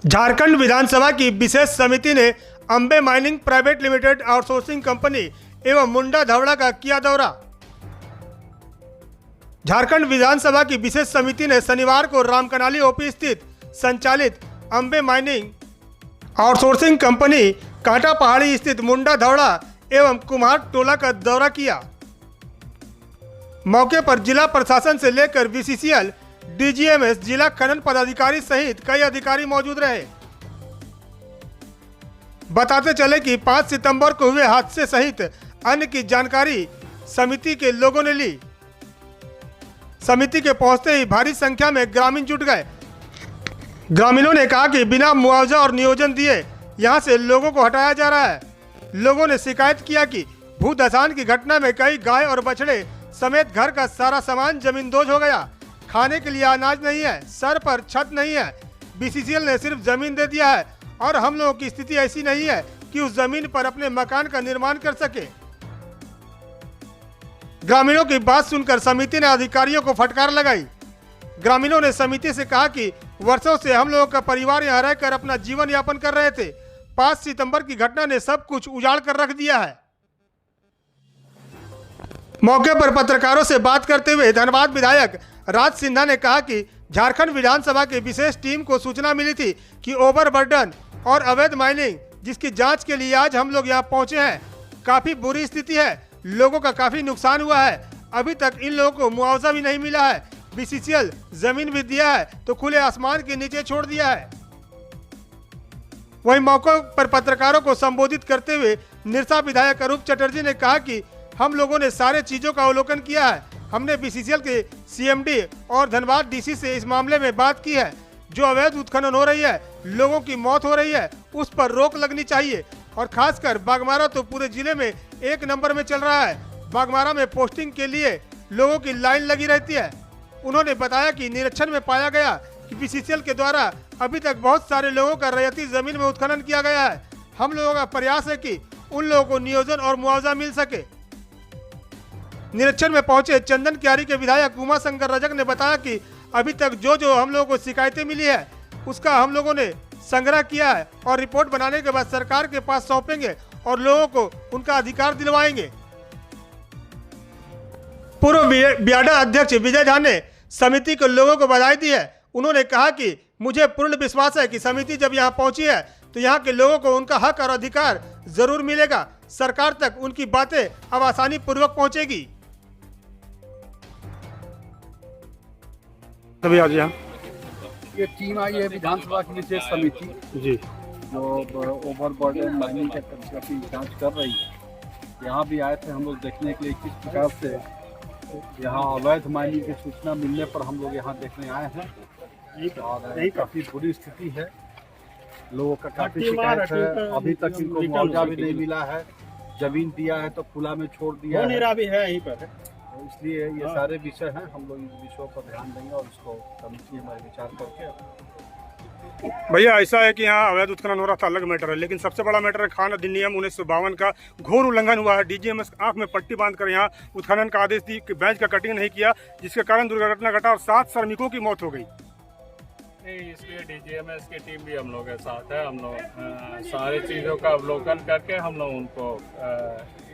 झारखंड विधानसभा की विशेष समिति ने Ambe mining private limited outsourcing company एवं मुंडा धवड़ा का किया दौरा। झारखंड विधानसभा की विशेष समिति ने शनिवार को रामकनाली ओपी स्थित संचालित अंबे माइनिंग आउटसोर्सिंग कंपनी कांटा पहाड़ी स्थित मुंडा धवड़ा एवं कुम्हार टोला का दौरा किया। मौके पर जिला प्रशासन से लेकर बीसीसीएल, डीजीएमएस, जिला खनन पदाधिकारी सहित कई अधिकारी मौजूद रहे। बताते चले कि 5 सितंबर को हुए हादसे सहित अन्य की जानकारी समिति के लोगों ने ली। समिति के पहुंचते ही भारी संख्या में ग्रामीण जुट गए। ग्रामीणों ने कहा कि बिना मुआवजा और नियोजन दिए यहां से लोगों को हटाया जा रहा है। लोगों ने शिकायत किया कि भूधसान की घटना में कई गाय और बछड़े समेत घर का सारा सामान जमींदोज हो गया। खाने के लिए अनाज नहीं है, सर पर छत नहीं है। बीसीसीएल ने सिर्फ जमीन दे दिया है और हम लोगों की स्थिति ऐसी नहीं है कि उस जमीन पर अपने मकान का निर्माण कर सके। ग्रामीणों की बात सुनकर समिति ने अधिकारियों को फटकार लगाई। ग्रामीणों ने समिति से कहा कि वर्षों से हम लोगों का परिवार यहाँ रहकर अपना जीवन यापन कर रहे थे। 5 सितंबर की घटना ने सब कुछ उजाड़ कर रख दिया है। मौके पर पत्रकारों से बात करते हुए धनबाद विधायक राज सिन्हा ने कहा कि झारखंड विधानसभा की विशेष टीम को सूचना मिली थी कि ओवरबर्डन और अवैध माइनिंग, जिसकी जांच के लिए आज हम लोग यहां पहुंचे हैं, काफी बुरी स्थिति है। लोगों का काफी नुकसान हुआ है। अभी तक इन लोगों को मुआवजा भी नहीं मिला है। बीसीसीएल जमीन भी दिया है तो खुले आसमान के नीचे छोड़ दिया है। वहीं मौके पर पत्रकारों को संबोधित करते हुए निरसा विधायक अरूप चटर्जी ने कहा कि हम लोगों ने सारे चीजों का अवलोकन किया है। हमने बीसीसीएल के सीएमडी और धनबाद डीसी से इस मामले में बात की है। जो अवैध उत्खनन हो रही है, लोगों की मौत हो रही है, उस पर रोक लगनी चाहिए। और खासकर बागमारा तो पूरे जिले में 1 नंबर में चल रहा है। बागमारा में पोस्टिंग के लिए लोगों की लाइन लगी रहती है। उन्होंने बताया कि निरीक्षण में पाया गया कि बीसीसीएल के द्वारा अभी तक बहुत सारे लोगों का रैयती जमीन में उत्खनन किया गया है। हम लोगों का प्रयास है कि उन लोगों को नियोजन और मुआवजा मिल सके। निरीक्षण में पहुंचे चंदन क्यारी के विधायक उमा शंकर रजक ने बताया कि अभी तक जो हम लोगों को शिकायतें मिली है उसका हम लोगों ने संग्रह किया है और रिपोर्ट बनाने के बाद सरकार के पास सौंपेंगे और लोगों को उनका अधिकार दिलवाएंगे। पूर्व बियाडा अध्यक्ष विजय झा ने समिति के लोगों को बधाई दी है। उन्होंने कहा कि मुझे पूर्ण विश्वास है कि समिति जब यहाँ पहुंची है तो यहाँ के लोगों को उनका हक और अधिकार जरूर मिलेगा। सरकार तक उनकी बातें अब आसानी पूर्वक पहुंचेगी। अभी आज यहाँ ये टीम आई है विधानसभा की विशेष समिति जी, जो ओवरबर्डन माइनिंग के कब्जा की जांच कर रही है। यहाँ भी आए थे हम लोग देखने के लिए किस प्रकार से यहाँ अवैध माइनिंग की सूचना मिलने पर हम लोग यहाँ देखने आए हैं। और काफ़ी बुरी स्थिति है, लोगों का काफ़ी शिकायत है। अभी तक इनको मुआवजा भी नहीं मिला है। जमीन दिया है तो खुला में छोड़ दिया है भी है यहीं पर। इसलिए ये सारे विषय हैं। हम लोग इन विषयों पर ध्यान देंगे और इसको समिति हमारे विचार करके। भैया ऐसा है कि यहाँ अवैध उत्खनन हो रहा था, अलग मैटर है, लेकिन सबसे बड़ा मैटर है खान अधिनियम 1952 का घोर उल्लंघन हुआ है। डीजीएमएस आंख में पट्टी बांधकर यहाँ उत्खनन का आदेश दी कि बैंच का कटिंग नहीं किया, जिसके कारण दुर्घटना घटा और 7 श्रमिकों की मौत हो गई। नहीं, इसलिए डीजीएमएस की टीम भी हम लोग के साथ है। हम लोग सारी चीज़ों का अवलोकन करके हम लोग उनको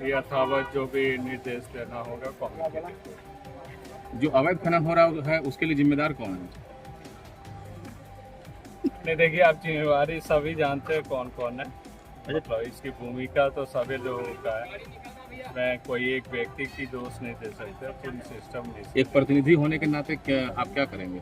यथावत जो भी निर्देश देना होगा कॉन्फ्रेंस। जो अवैध खनन हो रहा है उसके लिए जिम्मेदार कौन है? नहीं, देखिए आप जिम्मेवारी सभी जानते हैं कौन कौन है। मतलब इसकी भूमिका तो सभी लोगों का है। मैं कोई एक व्यक्ति की दोष नहीं दे सकता, पूरी सिस्टम नहीं। एक प्रतिनिधि होने के नाते आप क्या करेंगे?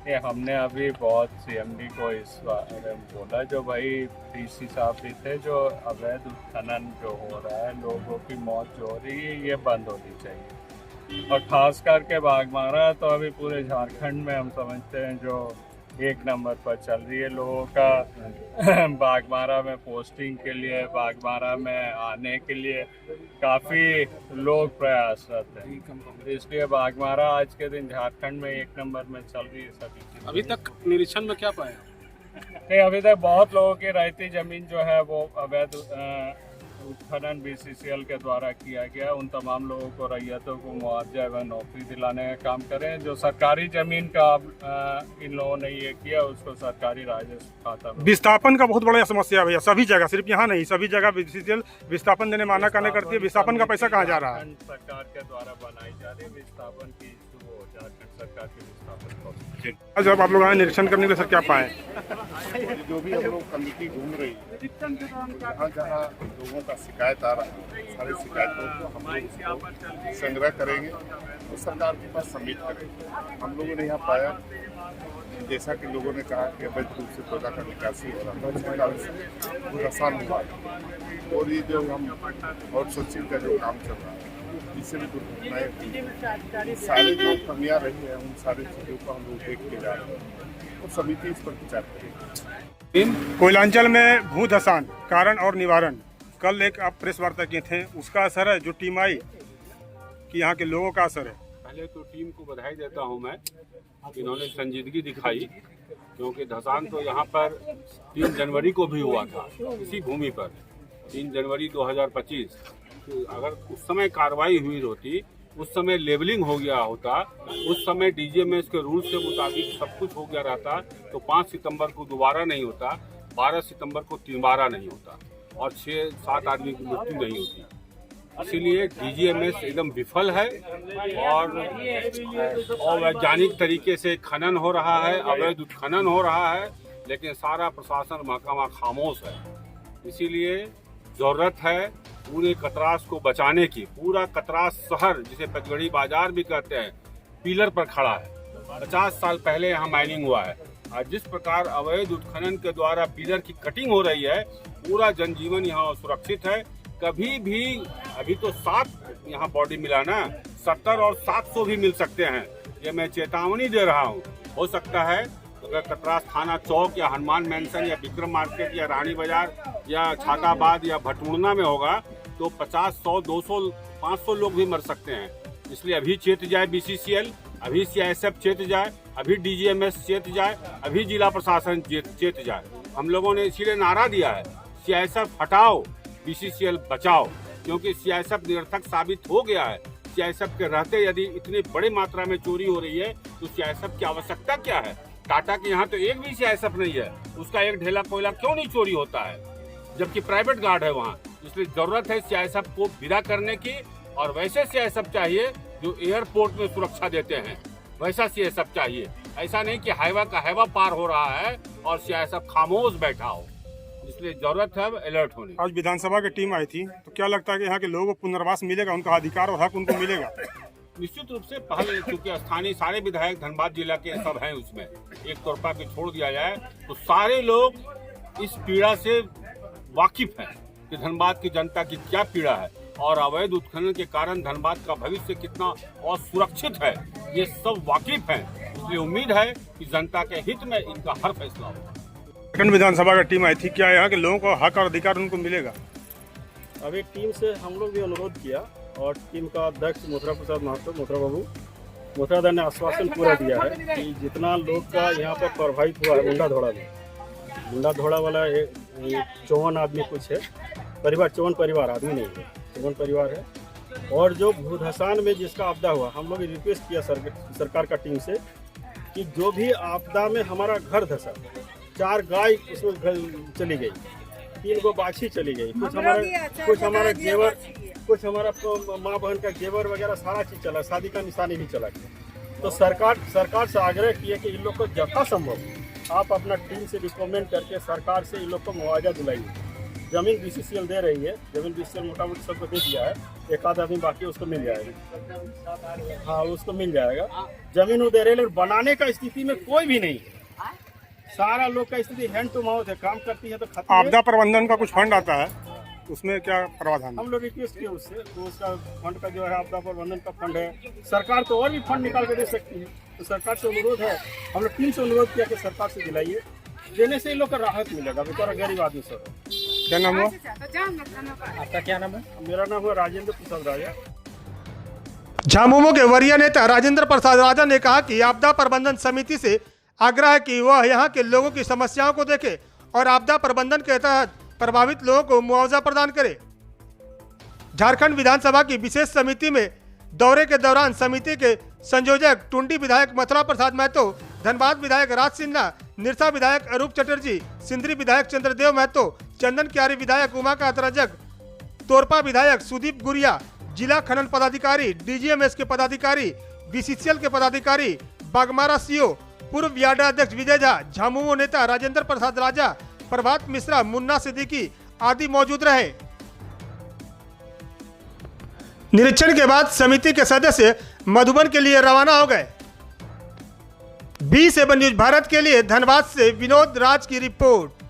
ये हमने अभी बहुत सीएमडी को इस बारे में बोला, जो भाई डीसी साहब भी थे, जो अवैध उत्खनन जो हो रहा है, लोगों की मौत जो हो रही है, ये बंद होनी चाहिए। और खास करके बागमारा तो अभी पूरे झारखंड में हम समझते हैं जो 1 नंबर पर चल रही है। लोगों का बागमारा में पोस्टिंग के लिए, बागमारा में आने के लिए काफ़ी लोग प्रयासरत हैं। इसलिए बागमारा आज के दिन झारखंड में 1 नंबर में चल रही है सभी। अभी तक निरीक्षण में क्या पाया? नहीं, अभी तक बहुत लोगों की रहती ज़मीन जो है वो अवैध उत्खनन बीसीसीएल के द्वारा किया गया, उन तमाम लोगों को, रैयतों को मुआवजा एवं नौकरी दिलाने का काम करें। जो सरकारी जमीन का इन लोगों ने ये किया, उसको सरकारी राजस्व खाता में। विस्थापन का बहुत बड़ा समस्या है भैया, सभी जगह, सिर्फ यहाँ नहीं, सभी जगह बीसीसीएल विस्थापन देने माना करने करती है। विस्थापन का पैसा कहाँ जा रहा है? सरकार के द्वारा बनाई जा रही विस्थापन की शुरू हो झारखंड सरकार के विस्थापन को। जब आप लोग आए निरीक्षण करने के लिए, सर क्या पाए? जो भी हम लोग कमेटी घूम रही है, जहाँ जहाँ लोगों का शिकायत आ रहा है, सारी शिकायतों को हम लोग उसको संग्रह करेंगे और सरकार के पास सबमिट करेंगे। हम लोगों ने यहाँ पाया, जैसा कि लोगों ने कहा कि अवैध रूप से कोयला का निकासी हो रहा था, उसके कारण से बहुत आसान हुआ। और ये जो हम आउटसोर्सिंग का जो काम चल रहा है, इससे भी दुर्घटनाएं हुई, सारी जो कमियाँ रही है, उन सारी चीज़ों को हम लोग देख के जा रहे हैं और समिति इस पर विचार करेगी। कोयलांचल में भू धसान कारण और निवारण, कल एक आप प्रेस वार्ता किए थे, उसका असर है जो टीम आई कि यहाँ के लोगों का असर है? पहले तो टीम को बधाई देता हूँ मैं, इन्होंने संजीदगी दिखाई, क्योंकि धसान तो यहाँ पर 3 जनवरी को भी हुआ था, इसी भूमि पर 3 जनवरी 2025। अगर उस समय कार्रवाई हुई होती, उस समय लेबलिंग हो गया होता, उस समय डीजीएमएस के रूल्स के मुताबिक सब कुछ हो गया रहता, तो 5 सितंबर को दोबारा नहीं होता, 12 सितंबर को तिबारा नहीं होता और 6-7 आदमी की मृत्यु नहीं होती। इसीलिए डीजीएमएस एकदम विफल है और अवैधानिक तरीके से खनन हो रहा है, अवैध उत्खनन हो रहा है, लेकिन सारा प्रशासन महकमा खामोश है। इसीलिए जरूरत है पूरे कतरास को बचाने की। पूरा कतरास शहर, जिसे पचगढ़ी बाजार भी कहते हैं, पिलर पर खड़ा है। 50 साल पहले यहाँ माइनिंग हुआ है। आज जिस प्रकार अवैध उत्खनन के द्वारा पिलर की कटिंग हो रही है, पूरा जनजीवन यहाँ सुरक्षित है। कभी भी, अभी तो 7 यहाँ बॉडी मिला ना, 70 और 700 भी मिल सकते हैं। ये मैं चेतावनी दे रहा हूँ। हो सकता है अगर कतरास थाना चौक या हनुमान मैंसन या विक्रम मार्केट या रानी बाजार या छाताबाद या भटूरना में होगा तो 50, 100, 200, 500 लोग भी मर सकते हैं। इसलिए अभी चेत जाए बीसीसीएल, अभी सीआईएसएफ चेत जाए, अभी डीजीएमएस चेत जाए, अभी जिला प्रशासन चेत जाए। हम लोगों ने इसीलिए नारा दिया है, सीआईएसएफ हटाओ, बीसीसीएल बचाओ, क्योंकि सीआईएसएफ निरर्थक साबित हो गया है। सीआईएसएफ के रहते यदि इतनी बड़ी मात्रा में चोरी हो रही है तो सीआईएसएफ की आवश्यकता क्या है? टाटा के यहाँ तो एक भी सीआईएसएफ नहीं है, उसका एक ढेला कोयला क्यों नहीं चोरी होता है, जबकि प्राइवेट गार्ड है वहाँ। इसलिए जरूरत है सीआईएसएफ को विदा करने की, और वैसे सीआईएसएफ चाहिए जो एयरपोर्ट में सुरक्षा देते हैं, वैसा सीआईएसएफ चाहिए। ऐसा नहीं कि हाईवा का हाईवा पार हो रहा है और सीआईएसएफ खामोश बैठा हो। इसलिए जरूरत है अलर्ट होने। आज विधानसभा की टीम आई थी, तो क्या लगता है कि यहाँ के लोगों को पुनर्वास मिलेगा, उनका अधिकार और हक उनको मिलेगा? निश्चित रूप से पहले चूंकि स्थानीय सारे विधायक धनबाद जिला के सब हैं, उसमें एक तौरपा पे छोड़ दिया जाए तो सारे लोग इस पीड़ा से वाकिफ हैं कि धनबाद की जनता की क्या पीड़ा है और अवैध उत्खनन के कारण धनबाद का भविष्य कितना असुरक्षित है, ये सब वाकिफ हैं। इसलिए उम्मीद है कि जनता के हित में इनका हर फैसला होगा। विधानसभा की टीम आई थी, क्या यहाँ के लोगों को हक और अधिकार उनको मिलेगा? अभी टीम से हम लोग भी अनुरोध किया और टीम का अध्यक्ष मोथरा प्रसाद महतो, मोथरा बाबू मोथरा ने आश्वासन पूरा दिया है कि जितना लोग का यहाँ पर प्रभावित हुआ है गुंडा धोड़ा वाला 54 आदमी कुछ है, परिवार 54 परिवार, आदमी नहीं है, 54 परिवार है। और जो भूधसान में जिसका आपदा हुआ, हम लोग रिक्वेस्ट किया सरकार का टीम से कि जो भी आपदा में हमारा घर धसा, 4 गाय उसमें चली गई, 3 गो बाछी चली गई, कुछ हमारा जेवर, कुछ हमारा माँ बहन का जेवर वगैरह सारा चीज़ चला, शादी का निशानी भी चला गया। तो सरकार से आग्रह किए कि इन लोग को जथा संभव आप अपना टीम से रिकमेंड करके सरकार से इन लोग को मुआवजा दिलाइए। जमीन बीसीसीएल दे रही है, जमीन बीसीसीएल मोटा मोटी सबको दे दिया है, एक आध आदमी बाकी उसको मिल जाएगा। हाँ, उसको मिल जाएगा। जमीन वो दे रहे, लेकिन बनाने का स्थिति में कोई भी नहीं है। सारा लोग का स्थिति हैंड टू माउथ है, काम करती है तो खत्म। आपदा प्रबंधन का कुछ फंड आता है, उसमें क्या प्रावधान? हम लोग रिक्वेस्ट किए उससे, तो उसका फंड का जो है आपदा प्रबंधन का फंड है, सरकार तो और भी फंड निकाल के दे सकती है। तो सरकार से अनुरोध है, हम लोग टीम से अनुरोध किया कि सरकार से दिलाइए, देने से इन लोग को राहत मिलेगा। बेचारा गरीब आदमी सब है। क्या नाम हुआ आपका? क्या नाम है? मेरा नाम हुआ राजेंद्र प्रसाद राजा। झामुमो के वरीय नेता राजेंद्र प्रसाद राजा ने कहा कि आपदा प्रबंधन समिति से आग्रह है कि वह यहाँ के लोगों की समस्याओं को देखे और आपदा प्रबंधन के तहत प्रभावित लोगों को मुआवजा प्रदान करे। झारखंड विधानसभा की विशेष समिति में दौरे के दौरान समिति के संयोजक टुंडी विधायक मथुरा प्रसाद महतो, धनबाद विधायक राज सिन्हा, निरसा विधायक अरूप चटर्जी, सिंदरी विधायक चंद्रदेव महतो, चंदन क्यारी विधायक उमाकांत रजक, तोरपा विधायक सुदीप गुरिया, जिला खनन पदाधिकारी, डीजीएमएस के पदाधिकारी, बीसीसीएल के पदाधिकारी, बागमारा सीओ, पूर्व यार्डा अध्यक्ष विजय झा, झामुमो नेता राजेंद्र प्रसाद राजा, प्रभात मिश्रा, मुन्ना सिद्दीकी आदि मौजूद रहे। निरीक्षण के बाद समिति के सदस्य मधुबन के लिए रवाना हो गए। B7 न्यूज भारत के लिए धनबाद से विनोद राज की रिपोर्ट।